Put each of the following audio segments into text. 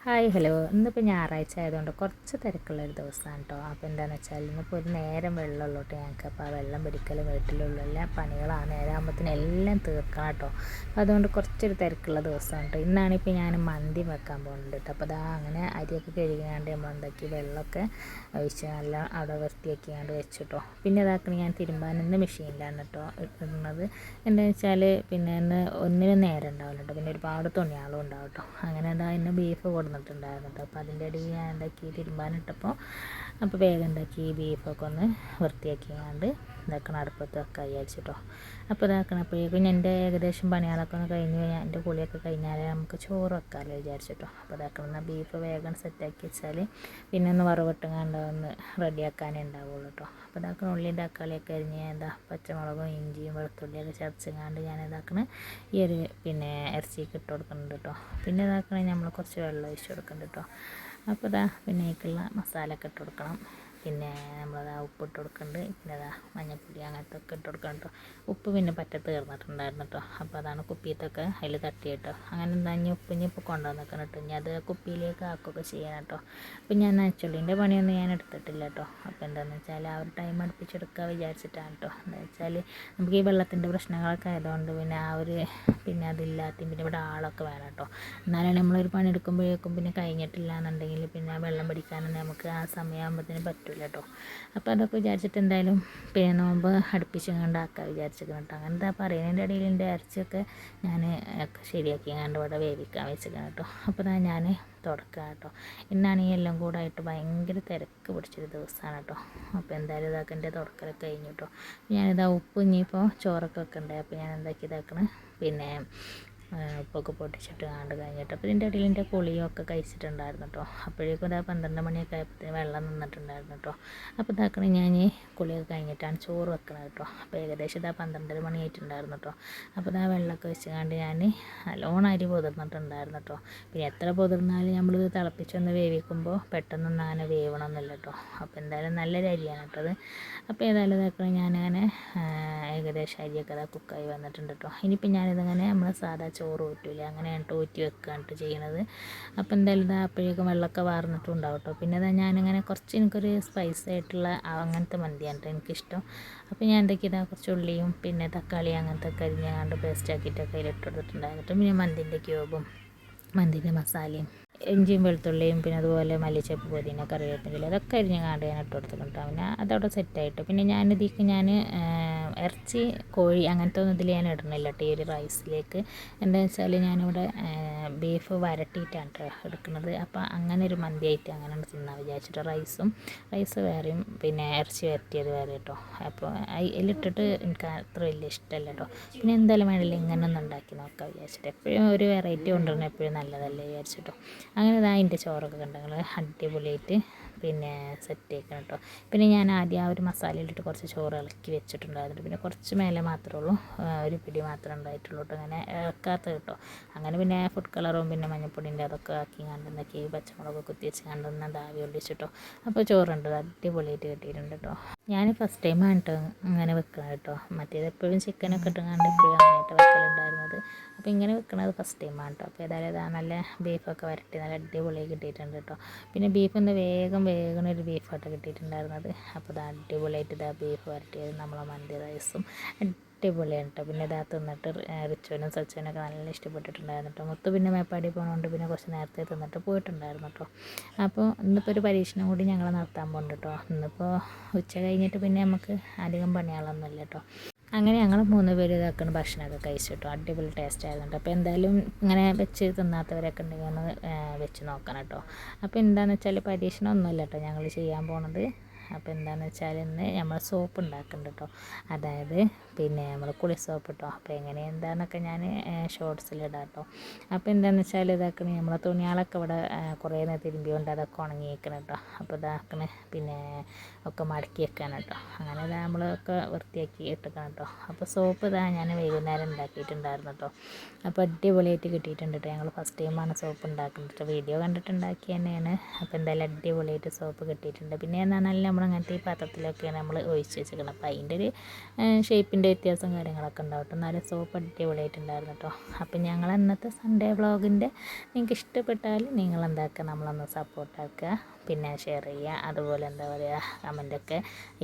Hi hello. ഇന്നിപ്പോൾ ഞായറാഴ്ച ആയതുകൊണ്ട് കുറച്ച് തിരക്കുള്ളൊരു ദിവസമാണ് കേട്ടോ. അപ്പോൾ എന്താണെന്ന് വെച്ചാൽ ഇന്നിപ്പോൾ ഒരു നേരം വെള്ളമുള്ളൂട്ടോ ഞങ്ങൾക്ക്. അപ്പോൾ ആ വെള്ളം പിടിക്കലും വീട്ടിലുള്ള എല്ലാ പണികളാണ് നേരാകുമ്പോഴത്തേനും എല്ലാം തീർക്കണം കേട്ടോ. അപ്പോൾ അതുകൊണ്ട് കുറച്ചൊരു തിരക്കുള്ള ദിവസമാണ് കേട്ടോ. ഇന്നാണിപ്പോൾ ഞാൻ മന്തി വെക്കാൻ പോകുന്നുണ്ട് കേട്ടോ. അപ്പോൾ അതാ അങ്ങനെ അരിയൊക്കെ കഴുകിയാണ്ട് നമ്മൾ എന്താക്കി വെള്ളമൊക്കെ ഒഴിച്ച് നല്ല അവിടെ വൃത്തിയാക്കിയാണ്ട് വെച്ചു കേട്ടോ. പിന്നെ ഇതാക്കണ ഞാൻ തിരുമ്പാൻ ഇന്ന് മെഷീനിലാണ് കേട്ടോ ഇടുന്നത്. എന്താണെന്ന് വെച്ചാൽ പിന്നെ ഇന്ന് ഒന്നിനും നേരം ഉണ്ടാവില്ല കേട്ടോ. പിന്നെ ഒരുപാട് തുണികളും ഉണ്ടാവും കേട്ടോ. അങ്ങനെ എന്താ ഇന്ന് ബീഫ് കൊടുത്തിട്ടുണ്ടായിരുന്നു കേട്ടോ. അപ്പോൾ അതിൻ്റെ ഇടയിൽ ഞാൻ ഉണ്ടാക്കി തിരുമ്പാനിട്ടപ്പോൾ അപ്പോൾ വേഗം ഉണ്ടാക്കി ബീഫൊക്കെ ഒന്ന് വൃത്തിയാക്കിയാണ്ട് ഇതാക്കണം അടുപ്പത്ത് വെക്കാൻ വിചാരിച്ചിട്ടോ. അപ്പോൾ ഇതാക്കണപ്പോഴേക്കും എൻ്റെ ഏകദേശം പണികളൊക്കെ ഒന്ന് കഴിഞ്ഞ് എൻ്റെ കുളിയൊക്കെ കഴിഞ്ഞാൽ നമുക്ക് ചോറ് വെക്കാമല്ലോ വിചാരിച്ചിട്ടോ. അപ്പോൾ ഇതാക്കണം ബീഫ് വേഗം സെറ്റാക്കി വെച്ചാൽ പിന്നെ ഒന്ന് വറവിട്ടുകൊണ്ട് ഒന്ന് റെഡിയാക്കാനേ ഉണ്ടാവുള്ളൂ കേട്ടോ. അപ്പോൾ ഇതാക്കണം ഉള്ളിയും തക്കാളിയൊക്കെ അരിഞ്ഞ് എന്താ പച്ചമുളകും ഇഞ്ചിയും വെളുത്തുള്ളിയൊക്കെ ചതച്ചങ്ങാണ്ട് ഞാൻ ഇതാക്കണം ഈ ഒരു പിന്നെ ഇറച്ചിക്ക് ഇട്ട് കൊടുക്കുന്നുണ്ട് കേട്ടോ. പിന്നെ ഇതാക്കണേ നമ്മൾ കുറച്ച് വെള്ളം ഒഴിച്ച് കൊടുക്കുന്നുണ്ട് കേട്ടോ. അപ്പോൾ ഇതാ പിന്നെ അതിലേക്കുള്ള മസാല ഒക്കെ ഇട്ട് കൊടുക്കണം. പിന്നെ നമ്മളതാ ഉപ്പിട്ട് കൊടുക്കുന്നുണ്ട്. പിന്നെ അതാ മഞ്ഞൾപ്പൊടി അങ്ങനത്തെ ഒക്കെ ഇട്ട് കൊടുക്കണം കേട്ടോ. ഉപ്പ് പിന്നെ പറ്റത്ത് തീർന്നിട്ടുണ്ടായിരുന്നു കേട്ടോ. അപ്പോൾ അതാണ് കുപ്പിയത്തൊക്കെ അതിൽ തട്ടി കേട്ടോ. അങ്ങനെ എന്താ ഇപ്പോൾ കൊണ്ടുവന്നിക്കണം കേട്ടോ. ഇനി അത് കുപ്പിയിലേക്ക് ആക്കുകയൊക്കെ ചെയ്യാൻ കേട്ടോ. അപ്പോൾ ഞാൻ നെച്ചുള്ളിൻ്റെ പണിയൊന്നും ഞാൻ എടുത്തിട്ടില്ല കേട്ടോ. അപ്പോൾ എന്താണെന്ന് വെച്ചാൽ ആ ഒരു ടൈം അടുപ്പിച്ചെടുക്കുക വിചാരിച്ചിട്ടാണ് കേട്ടോ. എന്താ വെച്ചാൽ നമുക്ക് ഈ വെള്ളത്തിൻ്റെ പ്രശ്നങ്ങളൊക്കെ ആയതുകൊണ്ട് പിന്നെ ആ ഒരു പിന്നെ അതില്ലാത്ത പിന്നെ ഇവിടെ ആളൊക്കെ വേണം കേട്ടോ. എന്നാലും നമ്മളൊരു പണി എടുക്കുമ്പോഴേക്കും പിന്നെ കഴിഞ്ഞിട്ടില്ല എന്നുണ്ടെങ്കിൽ പിന്നെ വെള്ളം പിടിക്കാനൊന്നും നമുക്ക് ആ സമയമാകുമ്പോഴത്തേനും പറ്റില്ല കേട്ടോ. അപ്പോൾ അതൊക്കെ വിചാരിച്ചിട്ട് എന്തായാലും പിന്നെ നോമ്പ് അടുപ്പിച്ചങ്ങാണ്ടാക്കാൻ വിചാരിച്ചിരിക്കണം കേട്ടോ. അങ്ങനത്തെ പറയുന്നതിൻ്റെ ഇടയിൽ എൻ്റെ ഇറച്ചിയൊക്കെ ഞാൻ ഒക്കെ ശരിയാക്കി കണ്ട് ഇവിടെ വേവിക്കാൻ വെച്ചിരിക്കണം കേട്ടോ. അപ്പോൾ ഞാൻ തുടക്കുക കേട്ടോ. ഇന്നാണെങ്കിൽ എല്ലാം കൂടെ ആയിട്ട് ഭയങ്കര തിരക്ക് പിടിച്ചൊരു ദിവസമാണ് കേട്ടോ. അപ്പോൾ എന്തായാലും ഇതാക്കി എൻ്റെ തുടക്കലൊക്കെ കഴിഞ്ഞു കേട്ടോ. ഞാനിതാ ഉപ്പ് ഇനിയിപ്പോൾ ചോറൊക്കെ വെക്കണ്ടേ. അപ്പോൾ ഞാൻ എന്താക്കി ഇതാക്കണം പിന്നെ ഉപ്പൊക്കെ പൊട്ടിച്ചിട്ട് കണ്ട് കഴിഞ്ഞിട്ട് അപ്പോൾ ഇതിൻ്റെ ഇടയിൽ എൻ്റെ കുളിയൊക്കെ കഴിച്ചിട്ടുണ്ടായിരുന്നു കേട്ടോ. അപ്പോഴേക്കും ഇതാ 12 മണിയൊക്കെ ആയപ്പോഴത്തേന് വെള്ളം നിന്നിട്ടുണ്ടായിരുന്നു കേട്ടോ. അപ്പോൾ ഇതാക്കണം ഞാൻ കുളിയൊക്കെ കഴിഞ്ഞിട്ടാണ് ചോറ് വെക്കണത് കേട്ടോ. അപ്പോൾ ഏകദേശം ഇതാ 12 മണി ആയിട്ടുണ്ടായിരുന്നു കേട്ടോ. അപ്പോൾ ഇതാ വെള്ളമൊക്കെ വെച്ച് കണ്ട് ഞാൻ നല്ലോണം അരി പൊതിർന്നിട്ടുണ്ടായിരുന്നു കേട്ടോ. പിന്നെ എത്ര പൊതിർന്നാലും നമ്മൾ തിളപ്പിച്ചൊന്ന് വേവിക്കുമ്പോൾ പെട്ടെന്നൊന്നും അങ്ങനെ വേവണമെന്നില്ല കേട്ടോ. അപ്പോൾ എന്തായാലും നല്ലൊരു അരിയാണ് കേട്ടോ അത്. അപ്പോൾ ഏതായാലും ഇതാക്കണം ഞാനങ്ങനെ ഏകദേശം അരിയൊക്കെ അതാ കുക്കായി വന്നിട്ടുണ്ട് കേട്ടോ. ഇനിയിപ്പോൾ ഞാനിതങ്ങനെ നമ്മൾ സാധാ ചോറ് ഊറ്റില്ല അങ്ങനെയാണ് ഊറ്റി വെക്കുകയാണ് ചെയ്യണത്. അപ്പോൾ എന്തായാലും ഇതാ അപ്പോഴേക്കും വെള്ളമൊക്കെ വാർന്നിട്ടും ഉണ്ടാവും കേട്ടോ. പിന്നെ ഇതാ ഞാനിങ്ങനെ കുറച്ച് എനിക്കൊരു സ്പൈസി ആയിട്ടുള്ള അങ്ങനത്തെ മന്തിയാണ് കേട്ടോ എനിക്കിഷ്ടം. അപ്പോൾ ഞാൻ എന്തൊക്കെ ഇതാ കുറച്ച് ഉള്ളിയും പിന്നെ തക്കാളി അങ്ങനത്തെ ഒക്കെ അരിഞ്ഞാണ്ട് പേസ്റ്റ് ആക്കിയിട്ടൊക്കെ അതിലിട്ട് കൊടുത്തിട്ടുണ്ടായിരുന്നു. പിന്നെ മന്തിൻ്റെ ക്യൂബും മന്തിൻ്റെ മസാലയും ഇഞ്ചിയും വെളുത്തുള്ളിയും പിന്നെ അതുപോലെ മല്ലിച്ചപ്പ് പുതിന കറിവേപ്പില അതൊക്കെ അരിഞ്ഞാണ്ട് ഞാൻ ഇട്ട് കൊടുത്തിട്ടുണ്ട്. പിന്നെ അതവിടെ സെറ്റായിട്ട് പിന്നെ ഞാനിതിലേക്ക് ഇറച്ചി കോഴി അങ്ങനത്തെ ഒന്നും ഇതിൽ ഞാൻ ഇടണില്ല കേട്ടോ. ഈ ഒരു റൈസിലേക്ക് എന്താണെന്ന് വെച്ചാൽ ഞാനിവിടെ ബീഫ് വരട്ടിയിട്ടാണ് കേട്ടോ എടുക്കുന്നത്. അപ്പോൾ അങ്ങനെ ഒരു മന്തി ആയിട്ട് അങ്ങനെ തിന്നാൻ വിചാരിച്ചിട്ട് റൈസ് വേറെയും പിന്നെ ഇറച്ചി വരട്ടിയത് വേറെ കേട്ടോ. അപ്പോൾ അതിലിട്ടിട്ട് എനിക്ക് അത്ര വലിയ ഇഷ്ടമല്ല കേട്ടോ. പിന്നെ എന്തായാലും വേണ്ടില്ല ഇങ്ങനെ ഒന്ന് ഉണ്ടാക്കി നോക്കാൻ വിചാരിച്ചിട്ട് എപ്പോഴും ഒരു വെറൈറ്റി കൊണ്ടുവരണം എപ്പോഴും നല്ലതല്ലേ വിചാരിച്ചിട്ടോ. അങ്ങനെ ഇതാ അതിൻ്റെ ചോറൊക്കെ കണ്ടെങ്കിൽ അടിപൊളിയായിട്ട് പിന്നെ സെറ്റ് ആക്കണം കേട്ടോ. പിന്നെ ഞാൻ ആദ്യം ആ ഒരു മസാലയിലിട്ട് കുറച്ച് ചോറ് ഇളക്കി വെച്ചിട്ടുണ്ടായിരുന്നു. പിന്നെ കുറച്ച് മേലെ മാത്രമേ ഉള്ളൂ ഒരു പിടി മാത്രമേ ഉണ്ടായിട്ടുള്ളൂ കേട്ടോ. അങ്ങനെ ഇളക്കാത്ത കേട്ടോ. അങ്ങനെ പിന്നെ ഫുഡ് കളറും പിന്നെ മഞ്ഞൾപ്പൊടിൻ്റെ അതൊക്കെ ആക്കി കണ്ടെന്നൊക്കെ പച്ചമുളക് കുത്തി വെച്ച് കണ്ടെന്ന് ദാവി ഒളിച്ചിട്ടോ. അപ്പോൾ ചോറുണ്ട് അടിപൊളിയായിട്ട് കിട്ടിയിട്ടുണ്ട് കേട്ടോ. ഞാൻ ഫസ്റ്റ് ടൈമാണ് കേട്ടോ അങ്ങനെ വെക്കണം കേട്ടോ. മറ്റേത് എപ്പോഴും ചിക്കനൊക്കെ ഇട്ടുകൊണ്ട് എപ്പോഴും അങ്ങനെയായിട്ട് വെക്കലുണ്ടായിരുന്നത്. അപ്പോൾ ഇങ്ങനെ വെക്കണത് ഫസ്റ്റ് ടൈമാണ് കേട്ടോ. അപ്പോൾ ഏതായാലും നല്ല ബീഫൊക്കെ വരട്ടി നല്ല അടിപൊളിയായി കിട്ടിയിട്ടുണ്ട് കേട്ടോ. പിന്നെ ബീഫ് ഒന്ന് വേഗം ഒരു ബീഫായിട്ട് കിട്ടിയിട്ടുണ്ടായിരുന്നത്. അപ്പോൾ ഇത് അടിപൊളിയായിട്ട് ഇതാ ബീഫ് വരട്ടിയത് നമ്മളെ മന്തി റൈസും അടിപൊളിയാണ് കേട്ടോ. പിന്നെ ഇതാ തിന്നിട്ട് റിച്ചുവിനും സച്ചുവിനൊക്കെ നല്ല ഇഷ്ടപ്പെട്ടിട്ടുണ്ടായിരുന്നു കേട്ടോ. മുത്ത് പിന്നെ മേപ്പാടി പോകുന്നതുകൊണ്ട് പിന്നെ കുറച്ച് നേരത്തെ തിന്നിട്ട് പോയിട്ടുണ്ടായിരുന്നു കേട്ടോ. അപ്പോൾ ഇന്നിപ്പോൾ ഒരു പരീക്ഷണം കൂടി ഞങ്ങൾ നടത്താൻ പോകുന്നുണ്ട് കേട്ടോ. ഇന്നിപ്പോൾ ഉച്ച കഴിഞ്ഞിട്ട് പിന്നെ നമുക്ക് അധികം പണികളൊന്നുമില്ല കേട്ടോ. അങ്ങനെ ഞങ്ങൾ 3 പേര് ഇതാക്കുന്ന ഭക്ഷണമൊക്കെ കഴിച്ചിട്ടോ. അടിപൊളി ടേസ്റ്റ് ആയിരുന്നു. അപ്പോൾ എന്തായാലും ഇങ്ങനെ വെച്ച് തിന്നാത്തവരൊക്കെ ഉണ്ടെങ്കിൽ ഒന്ന് വെച്ച് നോക്കണം കേട്ടോ. അപ്പോൾ എന്താണെന്ന് വെച്ചാൽ പരീക്ഷണം ഒന്നുമില്ല കേട്ടോ ഞങ്ങൾ ചെയ്യാൻ പോണത്. അപ്പോൾ എന്താണെന്ന് വെച്ചാൽ ഇന്ന് നമ്മൾ സോപ്പ് ഉണ്ടാക്കുന്നുണ്ട് കേട്ടോ. അതായത് പിന്നെ നമ്മൾ കുളി സോപ്പ് കേട്ടോ. അപ്പോൾ എങ്ങനെ എന്താണെന്നൊക്കെ ഞാൻ ഷോർട്സിലിടാം കേട്ടോ. അപ്പോൾ എന്താണെന്ന് വെച്ചാൽ ഇതാക്കണേ നമ്മളെ തുണികളൊക്കെ ഇവിടെ കുറേ നേരം തിരുമ്പിയുണ്ട് അതൊക്കെ ഉണങ്ങിയിരിക്കണം കേട്ടോ. അപ്പോൾ ഇതാക്കണേ പിന്നെ ഒക്കെ മടക്കി വെക്കാൻ കേട്ടോ. അങ്ങനെ ഇതാ നമ്മളൊക്കെ വൃത്തിയാക്കി ഇട്ടിക്കണം കേട്ടോ. അപ്പോൾ സോപ്പ് ഇതാ ഞാൻ വൈകുന്നേരം ഉണ്ടാക്കിയിട്ടുണ്ടായിരുന്നു കേട്ടോ. അപ്പോൾ അടിപൊളിയായിട്ട് കിട്ടിയിട്ടുണ്ട് കേട്ടോ. ഞങ്ങൾ ഫസ്റ്റ് ടൈമാണ് സോപ്പ് ഉണ്ടാക്കുന്നത് കേട്ടോ. വീഡിയോ കണ്ടിട്ടുണ്ടാക്കി തന്നെയാണ്. അപ്പോൾ എന്തായാലും അടിപൊളിയായിട്ട് സോപ്പ് കിട്ടിയിട്ടുണ്ട്. പിന്നെ എന്നാൽ നമ്മൾ അങ്ങനത്തെ ഈ പാത്രത്തിലൊക്കെയാണ് നമ്മൾ ഒഴിച്ച് വെച്ചിരിക്കുന്നത്. അപ്പോൾ അതിൻ്റെ ഒരു ഷേപ്പിൻ്റെ വ്യത്യാസം കാര്യങ്ങളൊക്കെ ഉണ്ടാവും കേട്ടോ. എന്നാലും സോപ്പ് അടിപൊളിയായിട്ടുണ്ടായിരുന്നു കേട്ടോ. അപ്പോൾ ഞങ്ങൾ ഇന്നത്തെ സൺഡേ വ്ളോഗിൻ്റെ നിങ്ങൾക്ക് ഇഷ്ടപ്പെട്ടാൽ നിങ്ങൾ എന്താക്കുക, നമ്മളൊന്ന് സപ്പോർട്ടാക്കുക, പിന്നെ ഷെയർ ചെയ്യുക, അതുപോലെ എന്താ പറയുക കമൻറ്റൊക്കെ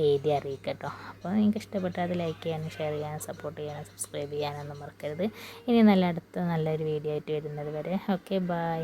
എഴുതി അറിയിക്കുക കേട്ടോ. അപ്പോൾ നിങ്ങൾക്ക് ഇഷ്ടപ്പെട്ടാൽ അത് ലൈക്ക് ചെയ്യാനും ഷെയർ ചെയ്യാനും സപ്പോർട്ട് ചെയ്യാനും സബ്സ്ക്രൈബ് ചെയ്യാനൊന്നും മറക്കരുത്. ഇനി നല്ലൊരു വീഡിയോ ആയിട്ട് വരുന്നത് വരെ ഓക്കെ, ബൈ.